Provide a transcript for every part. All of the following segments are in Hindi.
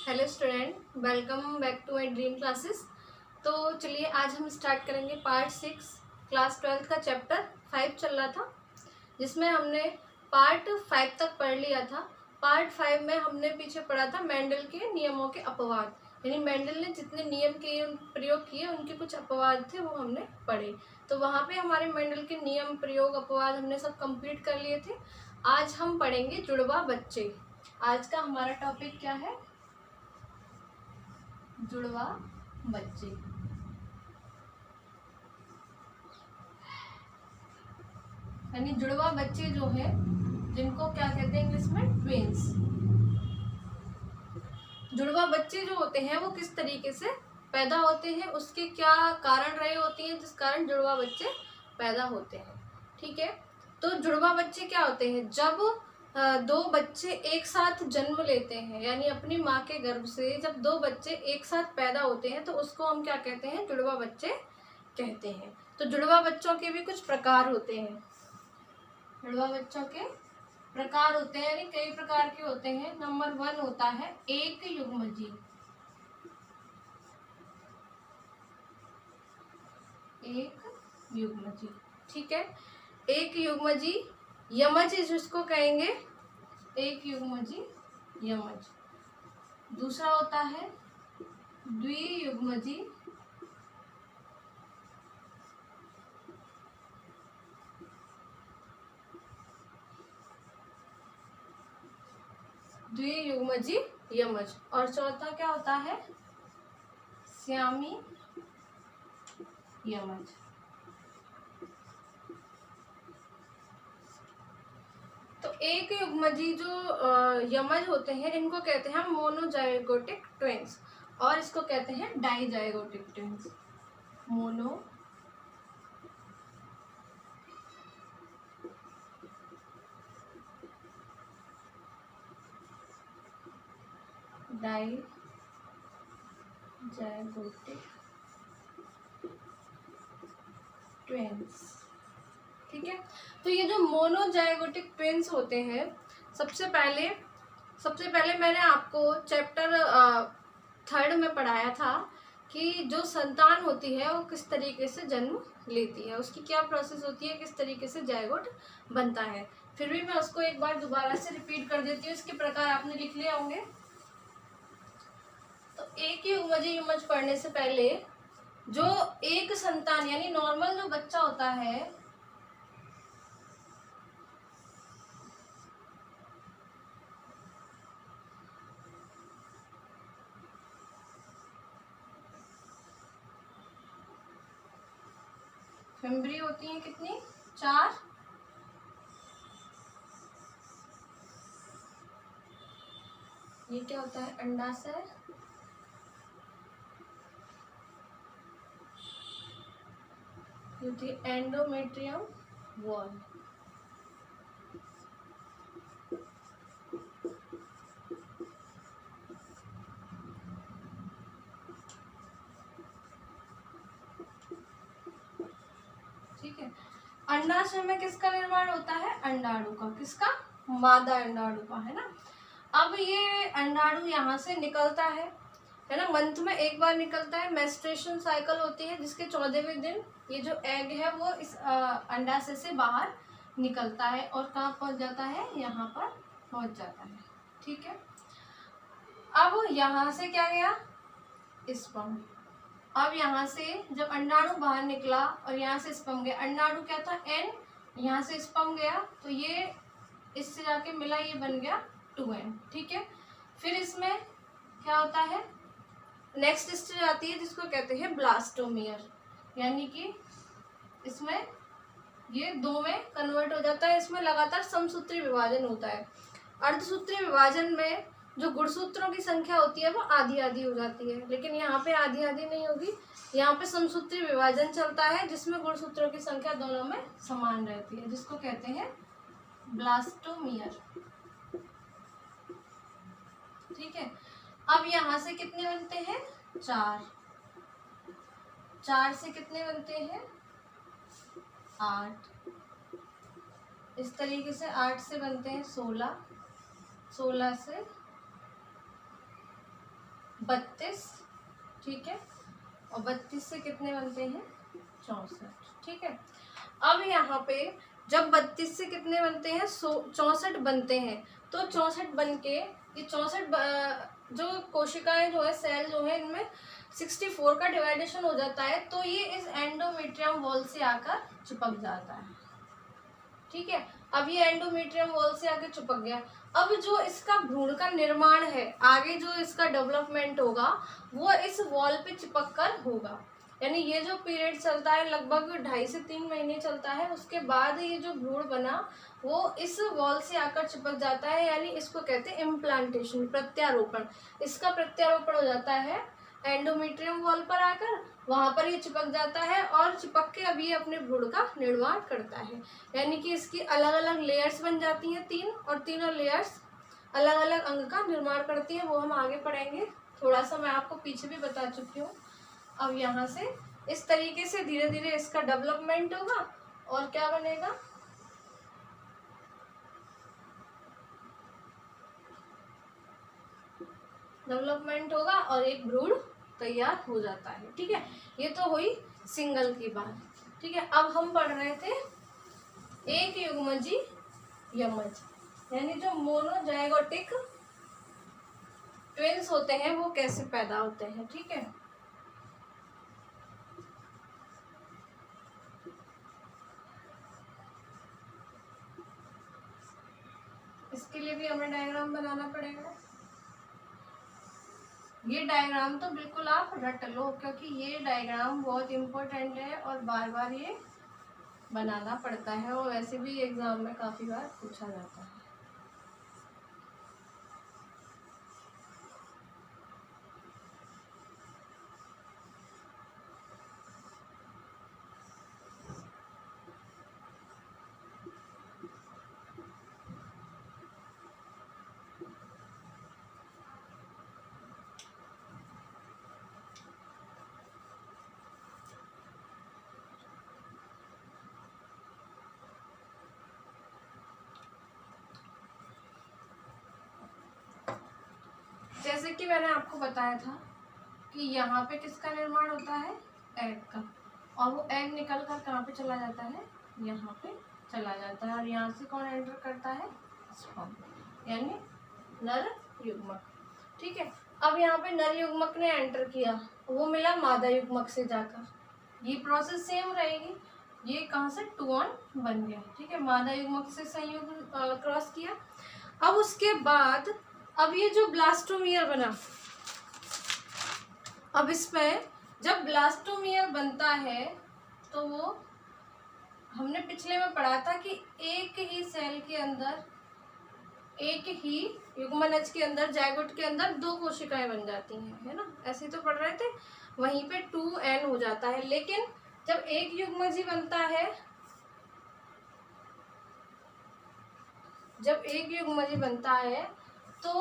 Hello student, welcome back to my dream classes. तो चलिए आज हम स्टार्ट करेंगे पार्ट 6 क्लास 12 का चैप्टर 5 चल रहा था, जिसमें हमने पार्ट 5 तक पढ़ लिया था। पार्ट 5 में हमने पीछे पढ़ा था मेंडल के नियमों के अपवाद, यानी मेंडल ने जितने नियम के प्रयोग किए उनके कुछ अपवाद थे वो हमने पढ़े। तो वहाँ पे हमारे मेंडल के नियम प्रयोग अपवाद हमने सब कंप्लीट कर लिए थे। आज हम पढ़ेंगे जुड़वा बच्चे। आज का हमारा टॉपिक क्या है? जुड़वा बच्चे। यानी जुड़वा बच्चे जो है, जिनको क्या कहते हैं इंग्लिश में? ट्विंस। जुड़वा बच्चे जो होते हैं वो किस तरीके से पैदा होते हैं, उसके क्या कारण रहे होती हैं जिस कारण जुड़वा बच्चे पैदा होते हैं। ठीक है, तो जुड़वा बच्चे क्या होते हैं? जब दो बच्चे एक साथ जन्म लेते हैं, यानी अपनी माँ के गर्भ से जब दो बच्चे एक साथ पैदा होते हैं तो उसको हम क्या कहते हैं? जुड़वा बच्चे कहते हैं। तो जुड़वा बच्चों के भी कुछ प्रकार होते हैं। जुड़वा बच्चों के प्रकार होते हैं, यानी कई प्रकार के होते हैं। नंबर 1 होता है एक युग्मजीव। एक युग्मजीव, ठीक है। एक युग्मजीव यमज जिसको कहेंगे, एक युग्मजीव यमज। दूसरा होता है द्वियुग्मजीव। द्वियुग्मजीव यमज। और चौथा क्या होता है? श्यामी यमज। तो एक युग्मजीव जो यमज होते हैं इनको कहते हैं हम मोनोजाइगोटिक ट्विंस, और इसको कहते हैं dizygotic twins. Mono dizygotic twins, ठीक है। तो ये जो मोनोजाइगोटिक ट्विंस होते हैं, सबसे पहले मैंने आपको चैप्टर 3 में पढ़ाया था कि जो संतान होती है वो किस तरीके से जन्म लेती है, उसकी क्या प्रोसेस होती है, किस तरीके से जायगोट बनता है। फिर भी मैं उसको एक बार दोबारा से रिपीट कर देती हूँ। इसके प्रकार आपने लिख लिए होंगे। तो एक ही युग्मज पढ़ने से पहले जो एक संतान यानी नॉर्मल जो बच्चा होता है, फिम्बरी होती है कितनी? 4। ये क्या होता है? अंडाशय। ये होती है एंडोमेट्रियम वॉल। ठीक है। अंडाशय में किसका निर्माण होता है? अंडाणु का। किसका? मादा अंडाणु का, है ना। अब ये अंडाणु यहाँ से निकलता है ना, मंथ में एक बार निकलता है। मेंस्ट्रुएशन साइकिल होती है जिसके 14वें दिन ये जो एग है वो इस अंडाशय से बाहर निकलता है और कहाँ पहुंच जाता है? यहाँ पर पहुंच जाता है। ठीक है। अब यहाँ से क्या गया? स्पर्म। अब यहाँ से जब अंडाणु बाहर निकला और यहाँ से स्पर्म गया, अंडाणु क्या था? N, यहाँ से स्पर्म गया तो ये इससे जाके मिला, ये बन गया 2N। ठीक है। फिर इसमें क्या होता है? नेक्स्ट स्टेज आती है जिसको कहते हैं ब्लास्टोमियर, यानी कि इसमें ये 2 में कन्वर्ट हो जाता है। इसमें लगातार समसूत्री विभाजन होता है। अर्धसूत्री विभाजन में जो गुणसूत्रों की संख्या होती है वो आधी आधी हो जाती है, लेकिन यहाँ पे आधी आधी नहीं होगी। यहाँ पे समसूत्री विभाजन चलता है जिसमें गुणसूत्रों की संख्या दोनों में समान रहती है, जिसको कहते हैं ब्लास्टोमियर। ठीक है। अब यहाँ से कितने बनते हैं? 4। 4 से कितने बनते हैं? 8। इस तरीके से 8 से बनते हैं 16। 16 से 32, ठीक है, और 32 से कितने बनते हैं 64, ठीक है। अब यहाँ पे जब 32 से कितने बनते हैं 64 बनते हैं, तो 64 बन के ये 64 जो कोशिकाएं जो है सेल जो है इनमें 64 का डिवाइडेशन हो जाता है, तो ये इस एंडोमेट्रियम वॉल से आकर चिपक जाता है, ठीक है। अब ये एंडोमेट्रियम वॉल से आके चिपक गया। अब जो इसका भ्रूण का निर्माण है, आगे जो इसका डेवलपमेंट होगा वो इस वॉल पे चिपक कर होगा। यानी ये जो पीरियड चलता है लगभग 2.5 से 3 महीने चलता है, उसके बाद ये जो भ्रूण बना वो इस वॉल से आकर चिपक जाता है, यानी इसको कहते हैं इम्प्लांटेशन, प्रत्यारोपण। इसका प्रत्यारोपण हो जाता है एंडोमेट्रियम वॉल पर आकर, वहां पर ये चिपक जाता है और चिपक के अब ये अपने भ्रूण का निर्माण करता है। यानी कि इसकी अलग अलग लेयर्स बन जाती हैं 3, और तीनों लेयर्स अलग अलग अंग का निर्माण करती हैं, वो हम आगे पढ़ेंगे। थोड़ा सा मैं आपको पीछे भी बता चुकी हूँ। अब यहाँ से इस तरीके से धीरे धीरे इसका डेवलपमेंट होगा और क्या बनेगा, डेवलपमेंट होगा और एक भ्रूण तैयार हो जाता है, ठीक है। ये तो हुई सिंगल की बात, ठीक है। अब हम पढ़ रहे थे एक युग्मजी यमज, यानी जो मोनोजाइगोटिक ट्विंस होते हैं वो कैसे पैदा होते हैं, ठीक है। इसके लिए भी हमें डायग्राम बनाना पड़ेगा। ये डायग्राम तो बिल्कुल आप रट लो, क्योंकि ये डायग्राम बहुत इम्पोर्टेंट है और बार बार ये बनाना पड़ता है, और वैसे भी एग्जाम में काफ़ी बार पूछा जाता है। जैसे कि मैंने आपको बताया था कि यहाँ पे किसका निर्माण होता है, एग का, और वो एग निकल कर कहाँ पे चला जाता है, यहाँ पे चला जाता है, और यहाँ से कौन एंटर करता है, स्पर्म, यानी नर युग्मक, ठीक है। अब यहाँ पे नर युग्मक ने एंटर किया, वो मिला मादा युग्मक से जाकर, ये प्रोसेस सेम रहेगी। ये कहाँ से 2 on बन गया, ठीक है, मादा युग्मक से संयुग क्रॉस किया। अब उसके बाद अब ये जो ब्लास्टोमियर बना, अब इसमें जब ब्लास्टोमियर बनता है तो वो हमने पिछले में पढ़ा था कि एक ही सेल के अंदर, एक ही युग्मनज के अंदर, जायगोट के अंदर 2 कोशिकाएं बन जाती हैं, है ना, ऐसे तो पढ़ रहे थे। वहीं पे 2n हो जाता है, लेकिन जब एक युग्मजी बनता है, जब एक युग्मजी बनता है तो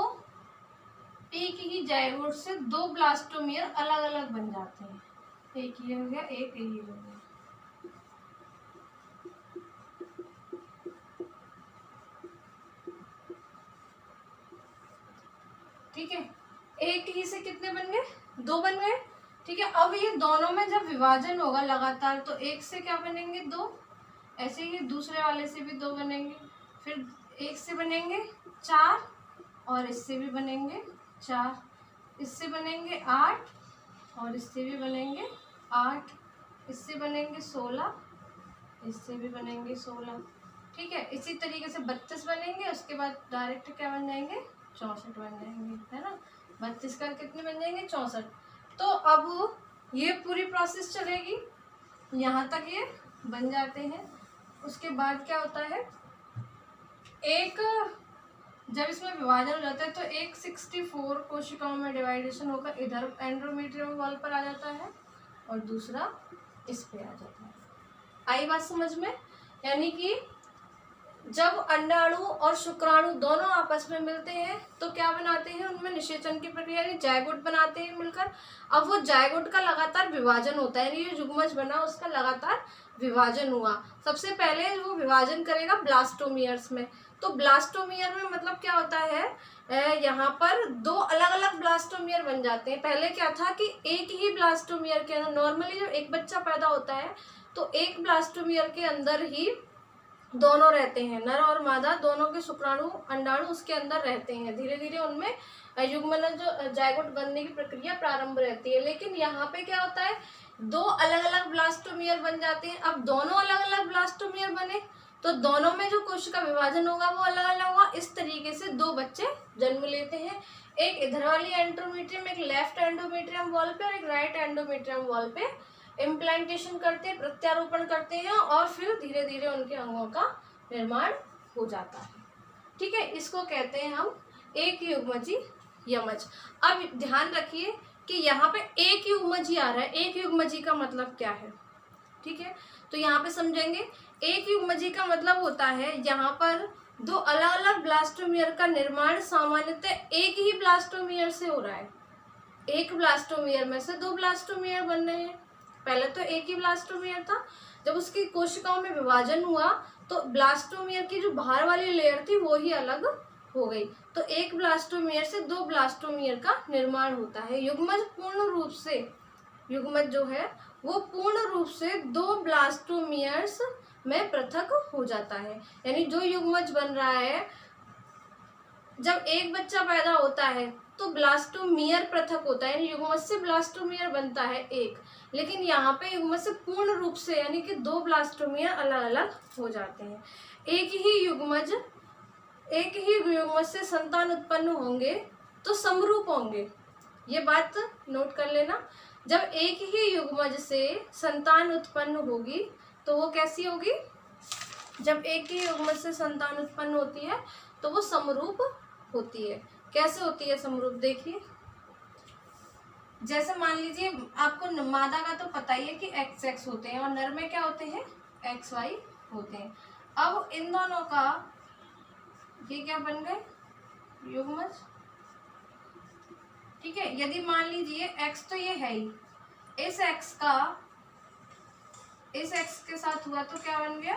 एक ही जायगोट से 2 ब्लास्टोमियर अलग अलग बन जाते हैं। एक ये हो गया, एक ये हो गया, ठीक है। एक ही से कितने बन गए, 2 बन गए, ठीक है। अब ये दोनों में जब विभाजन होगा लगातार तो एक से क्या बनेंगे 2, ऐसे ही दूसरे वाले से भी 2 बनेंगे, फिर एक से बनेंगे 4, और इससे भी बनेंगे 4, इससे बनेंगे 8, और इससे भी बनेंगे 8, इससे बनेंगे 16, इससे भी बनेंगे 16, ठीक है। इसी तरीके से 32 बनेंगे, उसके बाद डायरेक्ट क्या बन जाएंगे, 64 बन जाएंगे, है ना। 32 का कितने बन जाएंगे, 64। तो अब ये पूरी प्रोसेस चलेगी, यहाँ तक ये बन जाते हैं। उसके बाद क्या होता है, एक जब इसमें विभाजन हो जाता है तो एक 64 कोशिकाओं में डिवाइडेशन होकर इधर एंडोमेट्रियम वॉल पर आ जाता है और दूसरा इस पे आ जाता है। आई बात समझ में, यानी कि जब अंडाणु और शुक्राणु दोनों आपस में मिलते हैं तो क्या बनाते हैं, उनमें निषेचन की प्रक्रिया यानी जायगोट बनाते हैं मिलकर। अब वो जायगोट का लगातार विभाजन होता है, यानी ये युग्मज बना उसका लगातार विभाजन हुआ। सबसे पहले वो विभाजन करेगा ब्लास्टोमियर्स में, तो ब्लास्टोमियर में मतलब क्या होता है, यहाँ पर दो अलग अलग ब्लास्टोमियर बन जाते हैं। पहले क्या था कि एक ही ब्लास्टोमियर के अंदर, नॉर्मली जब एक बच्चा पैदा होता है तो एक ब्लास्टोमियर के अंदर ही दोनों रहते हैं, नर और मादा दोनों के शुक्राणु अंडाणु उसके अंदर रहते हैं। धीरे धीरे उनमें युग्मनज जायगोट बनने की प्रक्रिया प्रारंभ रहती है। लेकिन यहाँ पे क्या होता है, दो अलग अलग ब्लास्टोमियर बन जाते हैं। अब दोनों अलग अलग ब्लास्टोमियर बने तो दोनों में जो कोशिका विभाजन होगा वो अलग अलग होगा। इस तरीके से दो बच्चे जन्म लेते हैं, एक इधर वाली एंडोमेट्रियम, एक लेफ्ट एंडोमेट्रियम वॉल पे और एक राइट एंडोमेट्रियम वॉल पे इम्प्लांटेशन करते हैं, प्रत्यारोपण करते हैं और फिर धीरे धीरे उनके अंगों का निर्माण हो जाता है। ठीक है, इसको कहते हैं हम एक युग्मजी यमज। अब ध्यान रखिए कि यहाँ पे एक युग्मजी आ रहा है, एक युग्मजी का मतलब क्या है। ठीक है, तो यहाँ पे समझेंगे, एक युग्मजी का मतलब होता है यहाँ पर दो अलग अलग ब्लास्टोमियर का निर्माण सामान्यतः एक ही ब्लास्टोमियर से हो रहा है। एक ब्लास्टोमियर में से दो ब्लास्टोमियर बन रहे हैं। पहले तो एक ही ब्लास्टोमियर था, जब उसकी कोशिकाओं में विभाजन हुआ तो ब्लास्टोमियर की जो बाहर वाली लेयर थी वो ही अलग हो गई। तो एक ब्लास्टोमियर से दो ब्लास्टोमियर का निर्माण होता है। युग्मज पूर्ण रूप से, युग्मज जो है वो पूर्ण रूप से दो ब्लास्टोमियर्स में पृथक हो जाता है। यानी जो युग्मज बन रहा है, जब एक बच्चा पैदा होता है तो ब्लास्टोमियर पृथक होता है, यानी युग्मज से ब्लास्टोमियर बनता है एक। लेकिन यहाँ पे युग्मज से पूर्ण रूप से यानी कि दो ब्लास्टोमियर अलग अलग हो जाते हैं। एक ही युग्मज से संतान उत्पन्न होंगे तो समरूप होंगे। ये बात नोट कर लेना, जब एक ही युग्मज से संतान उत्पन्न होगी तो वो कैसी होगी, जब एक ही युग्मज से संतान उत्पन्न होती है तो वो समरूप होती है। कैसे होती है समरूप, देखिए जैसे मान लीजिए आपको मादा का तो पता ही है कि XX होते हैं और नर में क्या होते हैं, XY होते हैं। अब इन दोनों का ये क्या बन गए, युग्मज। ठीक है, यदि मान लीजिए X तो ये है ही, इस X के साथ हुआ तो क्या बन गया,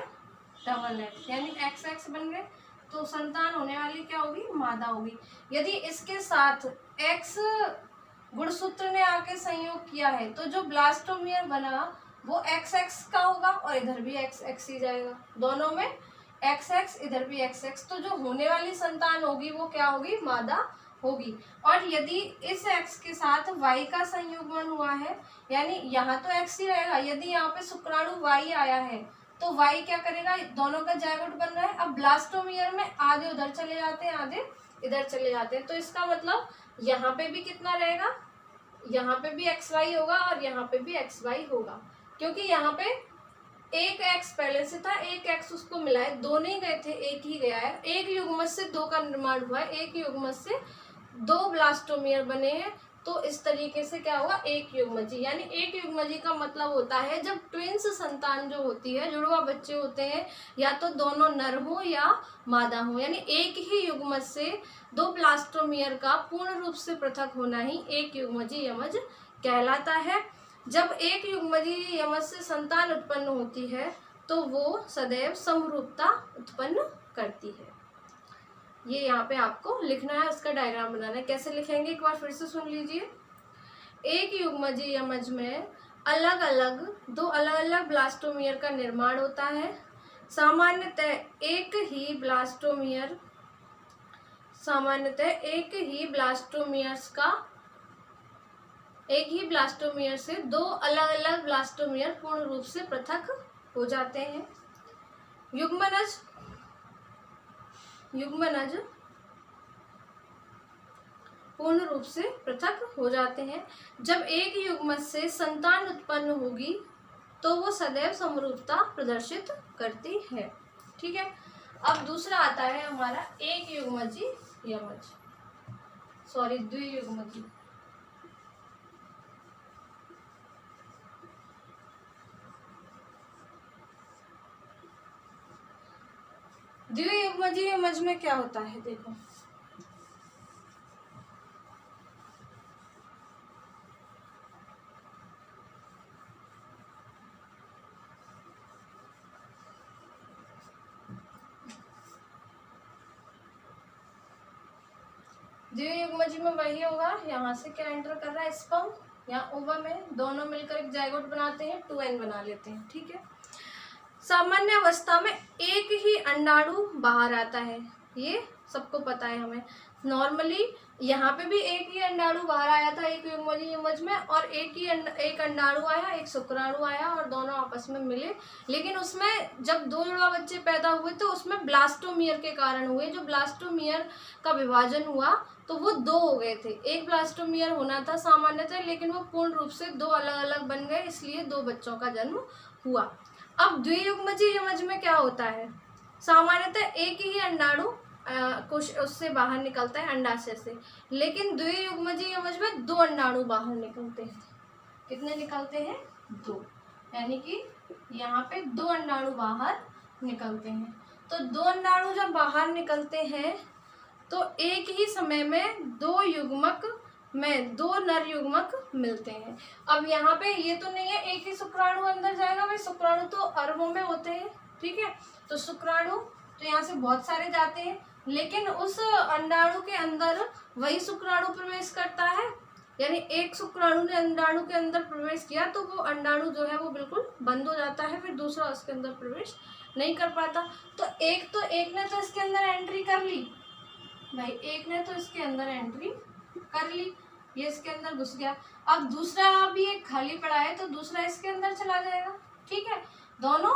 डबल X, यानी XX बन गए तो संतान होने वाली क्या होगी, मादा होगी। यदि इसके साथ X गुणसूत्र ने आके संयोग किया है तो जो ब्लास्टोमियर बना वो XX का होगा और इधर भी XX ही जाएगा, दोनों में XX, इधर भी XX, तो जो होने वाली संतान होगी वो क्या होगी, मादा होगी। और यदि इस X के साथ Y का संयुग्मन हुआ है, यानी यहाँ तो X ही रहेगा, यदि यहाँ पे शुक्राणु Y आया है तो Y क्या करेगा, दोनों का जायगोट बन रहा है। अब ब्लास्टोमियर में आधे उधर चले जाते हैं, आधे इधर चले जाते हैं, तो इसका मतलब यहाँ पे भी कितना रहेगा, यहाँ पे भी XY होगा और यहाँ पे भी XY होगा, क्योंकि यहाँ पे एक X पहले से था, एक X उसको मिला है, दो नहीं गए थे, एक ही गया है। एक युग्मज से दो का निर्माण हुआ है, एक युग्मज से दो ब्लास्टोमियर बने हैं, तो इस तरीके से क्या होगा, एक युग्मजी। यानी एक युग्मजी का मतलब होता है जब ट्विंस संतान जो होती है, जुड़वा बच्चे होते हैं, या तो दोनों नर हो या मादा हो, यानी एक ही युग्मज से दो ब्लास्टोमियर का पूर्ण रूप से पृथक होना ही एक युग्मजी यमज कहलाता है। जब एक युग्मजी यमज से संतान उत्पन्न होती है तो वो सदैव समरूपता उत्पन्न करती है। ये यहाँ पे आपको लिखना है, उसका डायग्राम बनाना है। कैसे लिखेंगे एक बार फिर से सुन लीजिए। एक युग्मजी यमज में अलग अलग दो अलग अलग ब्लास्टोमियर का निर्माण होता है। सामान्यतः एक ही ब्लास्टोमियर से दो अलग अलग ब्लास्टोमियर पूर्ण रूप से पृथक हो जाते हैं। युग्मनज पूर्ण रूप से पृथक हो जाते हैं। जब एक युग्मज से संतान उत्पन्न होगी तो वो सदैव समरूपता प्रदर्शित करती है। ठीक है, अब दूसरा आता है हमारा एक युग्मजी यमज, सॉरी द्वियुग्मजी। द्वियुग्मजी यमज में क्या होता है, देखो द्वियुग्मजी में वही होगा, यहाँ से क्या एंटर कर रहा है स्पर्म, यहाँ ओवम है, दोनों मिलकर एक जाइगोट बनाते हैं, 2n बना लेते हैं। ठीक है, सामान्य अवस्था में एक ही अंडाणु बाहर आता है, ये सबको पता है हमें। नॉर्मली यहाँ पे भी एक ही अंडाणु बाहर आया था एक युग्मजी युग्मज में, और एक अंडाणु आया, एक शुक्राणु आया, और दोनों आपस में मिले। लेकिन उसमें जब दो जुड़वा बच्चे पैदा हुए तो उसमें ब्लास्टोमियर के कारण हुए। जो ब्लास्टोमियर का विभाजन हुआ तो वो दो हो गए थे। एक ब्लास्टोमियर होना था सामान्यतः, लेकिन वो पूर्ण रूप से दो अलग अलग बन गए, इसलिए दो बच्चों का जन्म हुआ। अब द्वियुग्मजी युग्मज में क्या होता है, सामान्यतः एक ही अंडाणु कुछ उससे बाहर निकलता है अंडाशय से, लेकिन द्वियुग्मजी युग्मज में दो अंडाणु बाहर निकलते हैं। कितने निकलते हैं? दो, यानी कि यहाँ पे दो अंडाणु बाहर निकलते हैं। तो दो अंडाणु जब बाहर निकलते हैं तो एक ही समय में दो युग्मक में दो नर युग्मक मिलते हैं। अब यहाँ पे ये तो नहीं है एक ही शुक्राणु अंदर जाएगा, भाई शुक्राणु तो अरबों में होते हैं। ठीक है, तो शुक्राणु तो यहाँ से बहुत सारे जाते हैं, लेकिन उस अंडाणु के अंदर वही शुक्राणु प्रवेश करता है, यानी एक शुक्राणु ने अंडाणु के अंदर प्रवेश किया तो वो अंडाणु जो है वो बिल्कुल बंद हो जाता है, फिर दूसरा उसके अंदर प्रवेश नहीं कर पाता। तो एक ने तो इसके अंदर एंट्री कर ली भाई, एक ने तो इसके अंदर एंट्री कर ली, ये इसके अंदर घुस गया। अब दूसरा भी एक खाली पड़ा है तो दूसरा इसके अंदर चला जाएगा। ठीक है, दोनों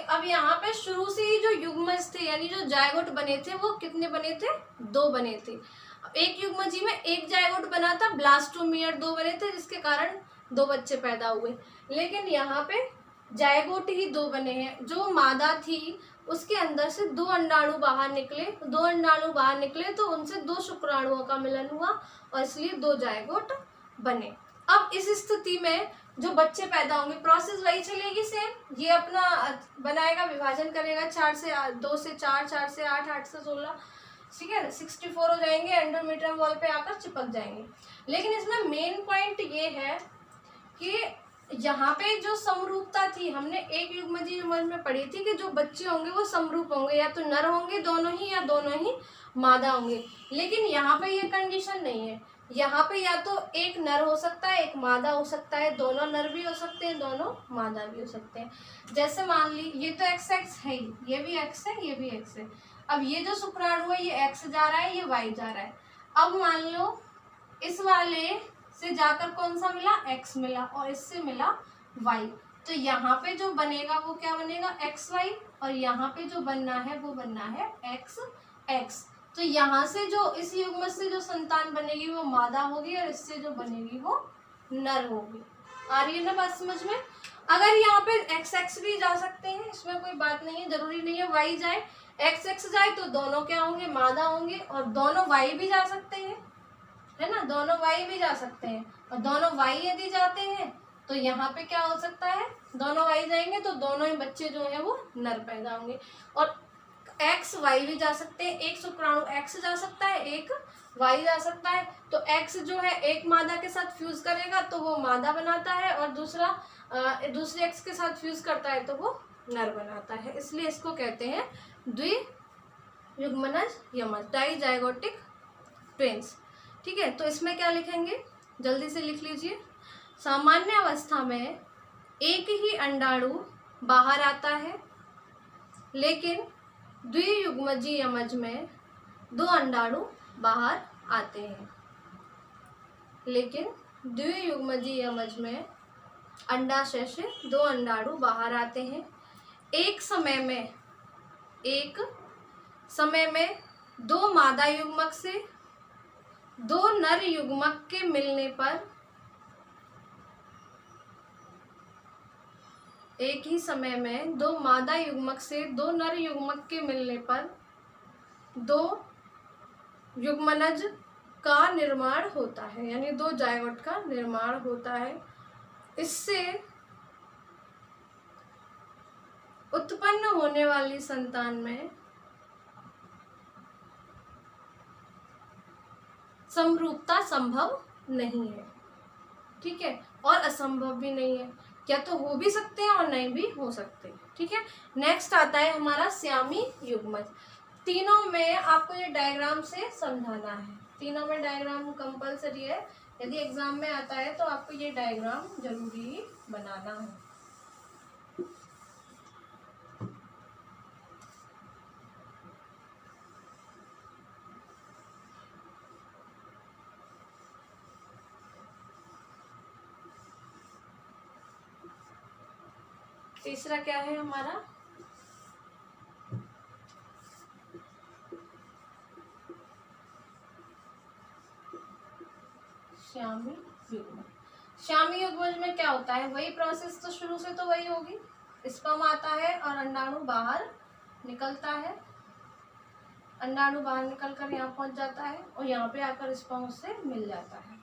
अब यहाँ पे शुरू से ही जो युग्मज थे यानी जो जायगोट बने थे वो कितने बने थे? दो बने थे। एक युग्मजी में एक जायगोट बना था, ब्लास्टोमियर दो बने थे, जिसके कारण दो बच्चे पैदा हुए। लेकिन यहाँ पे जायगोट ही दो बने हैं। जो मादा थी उसके अंदर से दो अंडाणु बाहर निकले तो उनसे दो शुक्राणुओं का मिलन हुआ और इसलिए दो जायगोट बने। अब इस स्थिति में जो बच्चे पैदा होंगे प्रोसेस वही चलेगी सेम, ये अपना बनाएगा, विभाजन करेगा, 2 से 4, 4 से 8, 8 से 16, ठीक है, 64 हो जाएंगे, एंडोमेट्रियम वॉल पे आकर चिपक जाएंगे। लेकिन इसमें मेन पॉइंट ये है कि यहाँ पे जो समरूपता थी हमने एक युग्मजी युग्मज में पढ़ी थी कि जो बच्चे होंगे वो समरूप होंगे, या तो नर होंगे दोनों ही या दोनों ही मादा होंगे। लेकिन यहाँ पे ये कंडीशन नहीं है, यहाँ पे या तो एक नर हो सकता है एक मादा हो सकता है, दोनों नर भी हो सकते हैं दोनों मादा भी हो सकते हैं। जैसे मान ली ये तो एक्स एक्स है ही, ये भी एक्स है ये भी एक्स है। अब ये जो शुक्राणु है ये एक्स जा रहा है ये वाई जा रहा है। अब मान लो इस वाले से जाकर कौन सा मिला? एक्स मिला, और इससे मिला वाई। तो यहाँ पे जो बनेगा वो क्या बनेगा? एक्स वाई, और यहाँ पे जो बनना है वो बनना है एक्स एक्स। तो यहाँ से जो इस युग्मज से जो संतान बनेगी वो मादा होगी और इससे जो बनेगी वो नर होगी। आ रही है ना बात समझ में? अगर यहाँ पे एक्स एक्स भी जा सकते हैं, इसमें कोई बात नहीं है, जरूरी नहीं है वाई जाए। एक्स एक्स जाए तो दोनों क्या होंगे? मादा होंगे, और दोनों वाई भी जा सकते हैं, है ना, दोनों वाई भी जा सकते हैं। और दोनों वाई यदि जाते हैं तो यहाँ पे क्या हो सकता है? दोनों वाई जाएंगे तो दोनों ही बच्चे जो है वो नर पैदा होंगे। और एक्स वाई भी जा सकते हैं, एक शुक्राणु एक्स जा सकता है एक वाई जा सकता है। तो एक्स जो है एक मादा के साथ फ्यूज करेगा तो वो मादा बनाता है, और दूसरे एक्स के साथ फ्यूज करता है तो वो नर बनाता है। इसलिए इसको कहते हैं द्वियुग्मनज युग्मज, डाइजाइगोटिक ट्विंस। ठीक है, तो इसमें क्या लिखेंगे जल्दी से लिख लीजिए। सामान्य अवस्था में एक ही अंडाणु बाहर आता है, लेकिन द्वियुग्मजी युग्मज में दो अंडाणु बाहर आते हैं। लेकिन द्वियुग्मजी युग्मज में अंडाशय से दो अंडाणु बाहर आते हैं। एक समय में दो मादा युग्मक से दो नर युग्मक के मिलने पर एक ही समय में दो मादा युग्मक से दो नर युग्मक के मिलने पर दो युग्मनज का निर्माण होता है, यानी दो जायगोट का निर्माण होता है। इससे उत्पन्न होने वाली संतान में समरूपता संभव नहीं है। ठीक है, और असंभव भी नहीं है, या तो हो भी सकते हैं और नहीं भी हो सकते। ठीक है, नेक्स्ट आता है हमारा श्यामी युग्मज। तीनों में आपको ये डायग्राम से समझाना है। तीनों में डायग्राम कंपलसरी है। यदि एग्जाम में आता है तो आपको ये डायग्राम जरूरी बनाना है। तीसरा क्या है हमारा, श्यामी युग्मज। श्यामी युग्मज में क्या होता है, वही प्रोसेस तो शुरू से तो वही होगी। स्पर्म आता है और अंडाणु बाहर निकलता है, अंडाणु बाहर निकल कर यहाँ पहुंच जाता है और यहाँ पे आकर स्पर्म उससे मिल जाता है।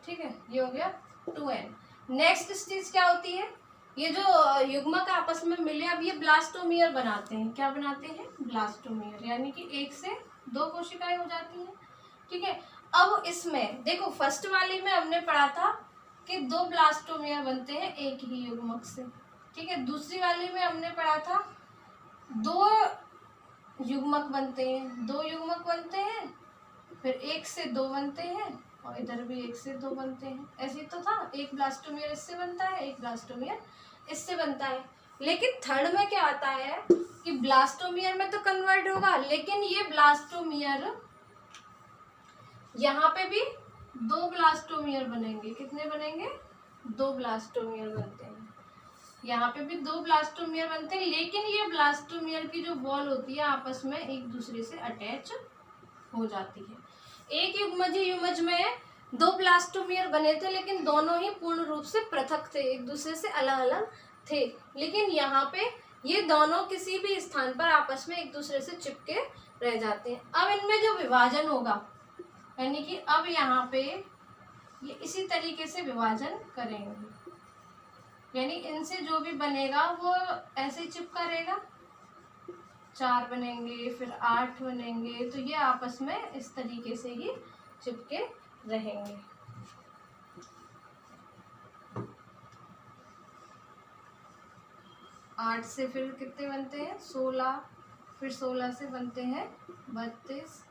ठीक है, ये हो गया 2n। नेक्स्ट स्टेज क्या होती है, ये जो युग्मक आपस में मिले अब ये ब्लास्टोमियर बनाते हैं। क्या बनाते हैं, ब्लास्टोमियर, यानी कि 1 से 2 कोशिकाएं हो जाती हैं। ठीक है, अब इसमें देखो फर्स्ट वाली में हमने पढ़ा था कि 2 ब्लास्टोमियर बनते हैं एक ही युग्मक से। ठीक है, दूसरी वाली में हमने पढ़ा था 2 युग्मक बनते हैं, 2 युग्मक बनते हैं, फिर 1 से 2 बनते हैं और इधर भी 1 से 2 बनते हैं। ऐसे तो था, एक ब्लास्टोमियर इससे बनता है, एक ब्लास्टोमियर इससे बनता है। लेकिन थर्ड में क्या आता है कि ब्लास्टोमियर में तो कन्वर्ट होगा, लेकिन ये ब्लास्टोमियर यहाँ पे भी 2 ब्लास्टोमियर बनेंगे। कितने बनेंगे, 2 ब्लास्टोमियर बनते हैं। यहाँ पे भी 2 ब्लास्टोमियर बनते हैं, लेकिन ये ब्लास्टोमियर की जो वॉल होती है आपस में एक दूसरे से अटैच हो जाती है। एक युग्मज में 2 ब्लास्टोमियर बने थे, लेकिन दोनों ही पूर्ण रूप से पृथक थे, एक दूसरे से अलग अलग थे। लेकिन यहाँ पे ये दोनों किसी भी स्थान पर आपस में एक दूसरे से चिपके रह जाते हैं। अब इनमें जो विभाजन होगा, यानी कि अब यहाँ पे ये इसी तरीके से विभाजन करेंगे, यानी इनसे जो भी बनेगा वो ऐसे चिपका रहेगा। 4 बनेंगे, फिर 8 बनेंगे, तो ये आपस में इस तरीके से ही चिपके रहेंगे। आठ से फिर कितने बनते हैं, 16, फिर 16 से बनते हैं 32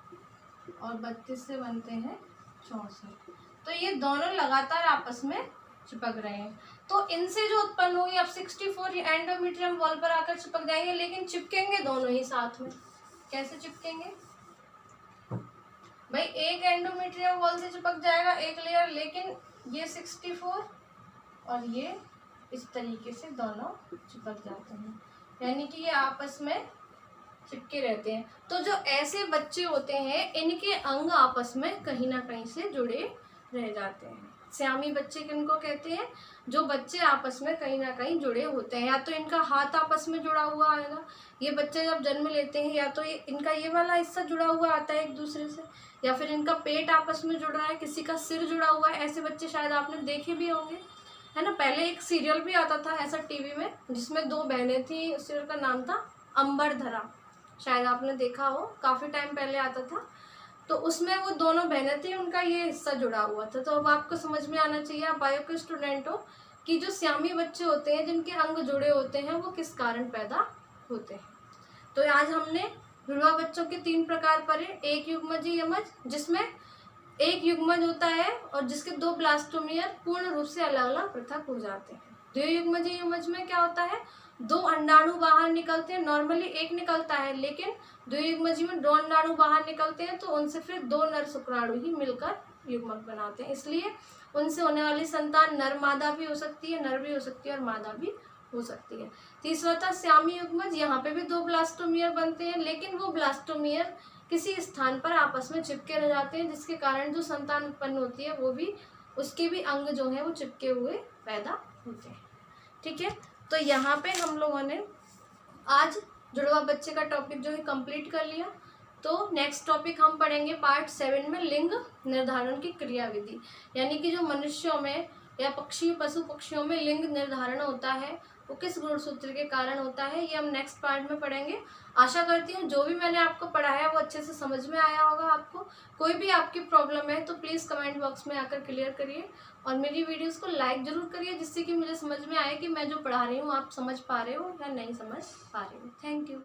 और 32 से बनते हैं 64। तो ये दोनों लगातार आपस में चिपक रहे हैं। तो इनसे जो उत्पन्न होगी अब 64 एंडोमेट्रियम वॉल पर आकर चिपक जाएंगे, लेकिन चिपकेंगे दोनों ही साथ में। कैसे चिपकेंगे भाई, एक एंडोमेट्रियम वॉल से चिपक जाएगा एक लेयर, लेकिन ये 64 और ये इस तरीके से दोनों चिपक जाते हैं, यानी कि ये आपस में चिपके रहते हैं। तो जो ऐसे बच्चे होते हैं इनके अंग आपस में कहीं ना कहीं से जुड़े रह जाते हैं। श्यामी बच्चे किनको कहते हैं, जो बच्चे आपस में कहीं ना कहीं जुड़े होते हैं। या तो इनका हाथ आपस में जुड़ा हुआ आएगा, ये बच्चे जब जन्म लेते हैं, या तो इनका ये वाला हिस्सा जुड़ा हुआ आता है एक दूसरे से, या फिर इनका पेट आपस में जुड़ रहा है, किसी का सिर जुड़ा हुआ है। ऐसे बच्चे शायद आपने देखे भी होंगे, है ना। पहले एक सीरियल भी आता था ऐसा टीवी में, जिसमें 2 बहनें थी, उस सीरियल का नाम था अंबरधरा, शायद आपने देखा हो, काफ़ी टाइम पहले आता था। तो उसमें वो दोनों बहनें थी, उनका ये हिस्सा जुड़ा हुआ था। तो अब आपको समझ में आना चाहिए, आप बायो के स्टूडेंट हो, कि जो श्यामी बच्चे होते हैं जिनके अंग जुड़े होते हैं वो किस कारण पैदा होते हैं। तो आज हमने जुड़वा बच्चों के 3 प्रकार पढ़े। एक युग्मजी यमज, जिसमें एक युग्मज होता है और जिसके 2 ब्लास्टोमियर पूर्ण रूप से अलग अलग पृथक हो जाते हैं। द्वियुग्मजी युग्मज में क्या होता है, 2 अंडाणु बाहर निकलते हैं। नॉर्मली 1 निकलता है, लेकिन द्वियुग्मजी में 2 अंडाणु बाहर निकलते हैं, तो उनसे फिर 2 नर शुक्राणु ही मिलकर युग्मक बनाते हैं। इसलिए उनसे होने वाली संतान नर मादा भी हो सकती है, नर भी हो सकती है और मादा भी हो सकती है। तीसरा था श्यामी युग्मज, यहाँ पे भी 2 ब्लास्टोमियर बनते हैं, लेकिन वो ब्लास्टोमियर किसी स्थान पर आपस में चिपके रह जाते हैं, जिसके कारण जो संतान उत्पन्न होती है वो भी, उसके भी अंग जो है वो चिपके हुए पैदा होते हैं। ठीक है, तो यहाँ पे हम लोगों ने आज जुड़वा बच्चे का टॉपिक जो है कंप्लीट कर लिया। तो नेक्स्ट टॉपिक हम पढ़ेंगे पार्ट 7 में लिंग निर्धारण की क्रियाविधि, यानी कि जो मनुष्यों में या पशु पक्षियों में लिंग निर्धारण होता है वो किस गुणसूत्र के कारण होता है, ये हम नेक्स्ट पार्ट में पढ़ेंगे। आशा करती हूँ जो भी मैंने आपको पढ़ाया है वो अच्छे से समझ में आया होगा आपको। कोई भी आपकी प्रॉब्लम है तो प्लीज़ कमेंट बॉक्स में आकर क्लियर करिए और मेरी वीडियोस को लाइक ज़रूर करिए, जिससे कि मुझे समझ में आए कि मैं जो पढ़ा रही हूँ आप समझ पा रहे हो या नहीं समझ पा रहे हो। Thank you.